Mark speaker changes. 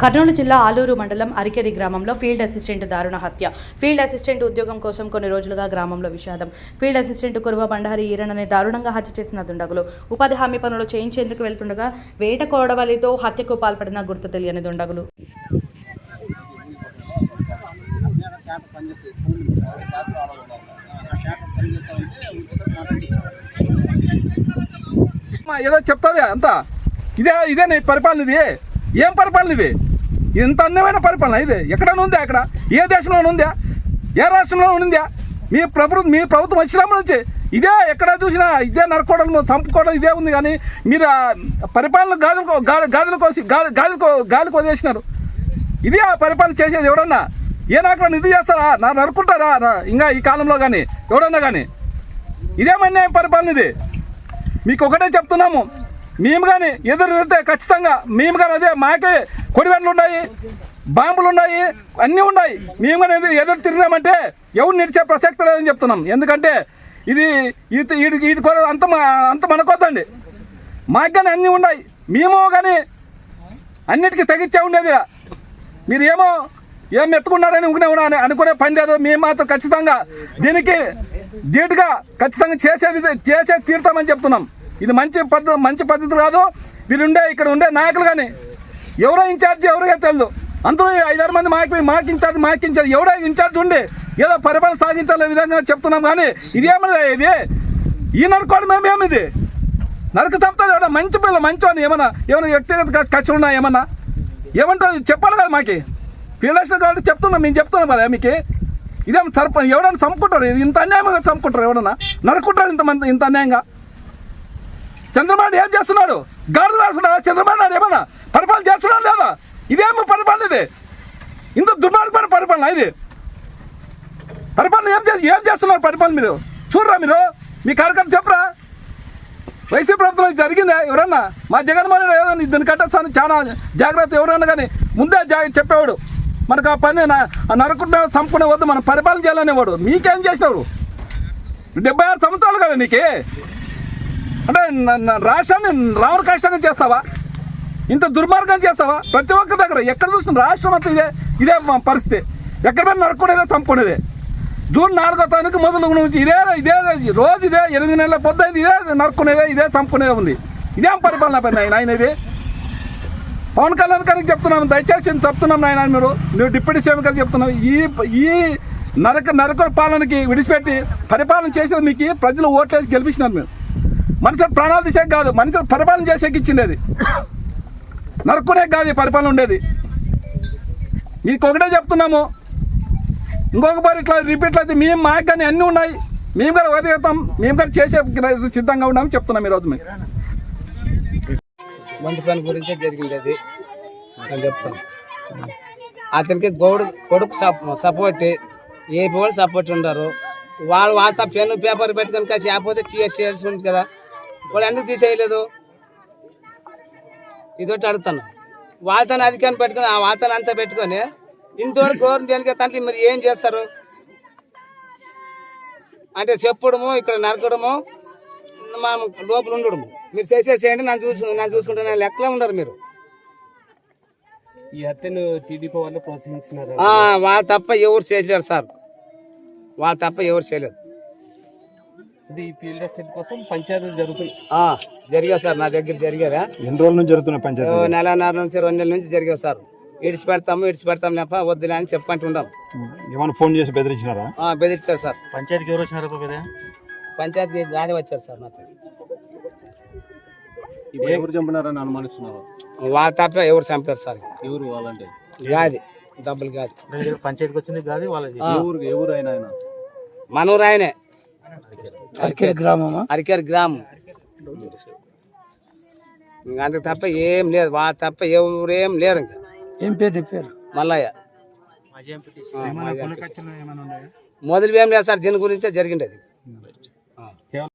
Speaker 1: కర్నూలు జిల్లా ఆలూరు మండలం అరికెరి గ్రామంలో ఫీల్డ్ అసిస్టెంట్ దారుణ హత్య. ఫీల్డ్ అసిస్టెంట్ ఉద్యోగం కోసం కొన్ని రోజులుగా గ్రామంలో విషాదం. ఫీల్డ్ అసిస్టెంట్ కురువ బండారి ఈరణనే దారుణంగా హత్య చేసిన దుండగులు ఉపాధి హామీ పనులు చేయించేందుకు వెళ్తుండగా వేట కోడవలితో హత్యకు పాల్పడిన గుర్తు తెలియని దుండగులు.
Speaker 2: ఏదో చెప్తాది అంతా ఇదే నీ పరిపాలన. ఇది ఏం పరిపాలన? ఇది ఇంత అన్యమైన పరిపాలన ఇది ఎక్కడైనా ఉందా? అక్కడ ఏ దేశంలోనే ఉందా? ఏ రాష్ట్రంలో ఉందా? మీ ప్రభుత్వం వచ్చినప్పటి నుంచి ఇదే ఎక్కడ చూసినా ఇదే నరకోవడం చంపుకోవడం ఇదే ఉంది. కానీ మీరు పరిపాలన గాలికి వదిలేసినారు. ఇదే ఆ పరిపాలన చేసేది. ఎవడన్నా ఏ నాయకులను ఇది చేస్తారా? నరుకుంటారా ఇంకా ఈ కాలంలో? కానీ ఎవడన్నా కానీ ఇదేమన్నా పరిపాలన ఇది? మీకు ఒకటే చెప్తున్నాము, మేము కానీ ఎదురు తిరిగితే ఖచ్చితంగా మేము కానీ అదే మాకే కొడివెండ్లు ఉన్నాయి, బాంబులు ఉన్నాయి, అన్నీ ఉన్నాయి. మేము కానీ ఎదురు తిరిగినామంటే ఎవరు నిడిచే ప్రసక్తి లేదని చెప్తున్నాం. ఎందుకంటే ఇది వీటి అంత మనకొద్దండి. మాకు కానీ అన్నీ ఉన్నాయి. మేము కానీ అన్నిటికీ తెగిచ్చే ఉండేది. మీరు ఏం ఎత్తుకున్నారని అనుకునే పని లేదు. మేము మాత్రం ఖచ్చితంగా దీనికి ధీటుగా ఖచ్చితంగా చేసే తీరుతామని చెప్తున్నాం. ఇది మంచి పద్ధతి కాదు. ఇక్కడ ఉండే నాయకులు కానీ ఎవరో ఇన్ఛార్జ్ ఎవరిగా తెలియదు. అందరూ 5-6 మంది మాకు ఇన్ఛార్జ్ ఎవరో ఇన్ఛార్జ్ ఉండి ఏదో పరిపాలన సాగించాలనే విధంగా చెప్తున్నాం. కానీ ఇదేమన్నా ఇది ఈ నరకోవడం మేమేమి? ఇది నరక చంపుతారు ఎవరో మంచి పిల్లలు మంచి అని ఏమన్నా వ్యక్తిగత ఖర్చులు ఉన్నా ఏమంటారు చెప్పాలి కదా. మాకు ఫీల్డ్ అసిస్టెంట్ కాబట్టి చెప్తున్నాం, మేము చెప్తున్నాం కదా. మీకు ఇదేం ఎవడన్నా చంపుకుంటారు? ఇంత అన్యాయంగా చంపుకుంటారు? ఎవడన్నా నరుకుంటారు ఇంత అన్యాయంగా? చంద్రబాబు ఏం చేస్తున్నాడు? గాడులు రాస్తున్నాడు. చంద్రబాబు నాయుడు ఏమన్నా పరిపాలన చేస్తున్నాడు లేదా? ఇదేమో పరిపాలన? ఇది ఇంత దుర్మార్గమైన పరిపాలన. ఇది పరిపాలన ఏం చేస్తున్నారు? పరిపాలన మీరు చూడరా? మీరు మీ కార్యక్రమం చెప్పరా? వైసీపీ ప్రభుత్వం జరిగిందా? ఎవరన్నా మా జగన్మోహన్ రెడ్డి ఏదో దీన్ని కట్టేస్తాను చాలా జాగ్రత్త ఎవరన్నా కానీ ముందే చెప్పేవాడు. మనకు ఆ పని నరకుండా చంపుకునే వద్దు, మనం పరిపాలన చేయాలనేవాడు. మీకేం చేసినాడు? 76 సంవత్సరాలు కదా నీకే. అంటే రాష్ట్రాన్ని రావణ కష్టంగా చేస్తావా? ఇంత దుర్మార్గం చేస్తావా? ప్రతి ఒక్క దగ్గర ఎక్కడ చూసిన రాష్ట్రం అంతా ఇదే పరిస్థితి. ఎక్కడ పైన నరుక్కునేదే చంపుకునేదే. జూన్ 4వ తారీఖు మొదలు నుంచి ఇదే రోజు ఇదే 8 నెలల పొద్దుంది ఇదే నరుక్కునేదే, ఇదే చంపుకునేదే ఉంది. ఇదేం పరిపాలన పని ఆయన? ఇది పవన్ కళ్యాణ్ గారికి చెప్తున్నాం, దయచేసి చెప్తున్నాం నాయన. మీరు డిప్యూటీ సీఎం గారికి చెప్తున్నాం, ఈ నరక పాలనకి విడిచిపెట్టి పరిపాలన చేసేది మీకు ప్రజలు ఓట్లేసి గెలిపించినారు. మీరు మనుషులు ప్రాణాలు తీసేకి కాదు, మనుషులు పరిపాలన చేసేకి ఇచ్చింది. అది నరుక్కునే కాదు ఈ పరిపాలన ఉండేది. మీకు ఒకటే చెప్తున్నాము, ఇంకొకసారి ఇట్లా రిపీట్లు అయితే మాకు కానీ అన్నీ ఉన్నాయి. మేము కూడా వదిలేస్తాం, మేము కూడా చేసే సిద్ధంగా ఉన్నామని చెప్తున్నాం ఈరోజు. మేము
Speaker 3: మంచి పని గురించే జరిగింది అది అని చెప్తాను. అతనికి కొడుకు సపోర్ట్ ఏ వాళ్ళు సపోర్ట్ ఉండరు. వాళ్ళ పెన్ను పేపర్ పెట్టుకొని కాసి లేకపోతే తీసేయాల్సి ఉంది కదా. వాళ్ళు ఎందుకు తీసేయలేదు? ఇదొచ్చి అడుగుతాను. వాళ్ళతో అధికారం పెట్టుకొని ఆ వాళ్ళతో అంతా పెట్టుకొని ఇంతవరకు గవర్నమెంట్ దేనికి తండ్రి మీరు ఏం చేస్తారు అంటే చెప్పడము, ఇక్కడ నరకడము, మనం లోపల ఉండడము. మీరు చేసేసేయండి, నన్ను చూసుకుంటే లెక్కలో ఉండరు మీరు.
Speaker 4: ఈ హత్యను టీడీపీ వాళ్ళు ప్రోత్సహించినారు.
Speaker 3: వాళ్ళు తప్ప ఎవరు చేసలేరు సార్, వాళ్ళు తప్ప ఎవరు చేయలేదు.
Speaker 4: ఈ ఫీల్డ్ అసిస్టెంట్ కోసం పంచాయతీలు
Speaker 3: జరిగావు సార్. నా దగ్గర జరిగారా?
Speaker 5: ఎన్ని రోజుల నుంచి జరుగుతున్నాయి పంచాయతీ?
Speaker 3: నెలన్నర నుంచి 2 నెలల నుంచి జరిగావు సార్. ఇడిచి పెడతాం లేప వద్దులే అని చెప్పంటుంటాం.
Speaker 5: ఏమైనా ఫోన్ చేసి బెదిరించినారా?
Speaker 3: బెదిరించారు సార్.
Speaker 4: పంచాయతీకి ఎవరు వచ్చినారు?
Speaker 3: పంచాయతీకి గాలి వచ్చారు సార్. నాకు
Speaker 5: ఎవరు చంపినారని అనుమానిస్తున్నారు?
Speaker 3: వాళ్ళ తప్ప ఎవరు చంపారు సార్?
Speaker 4: ఎవరు వాళ్ళంటే?
Speaker 3: గాది డబ్బులు గాది
Speaker 4: పంచాయతీకి వచ్చింది గాది వాళ్ళ ఎవరు అయినా
Speaker 3: మనూరు ఆయనే. అరికేరి గ్రామం. అంతకు తప్ప ఏం లేదు. వాళ్ళ తప్ప ఎవరేం లేరు. ఇంకా
Speaker 6: ఏం పేరు?
Speaker 3: మల్లయ్య. మొదలు ఏం లేదు సార్. దీని గురించే జరిగింది అది.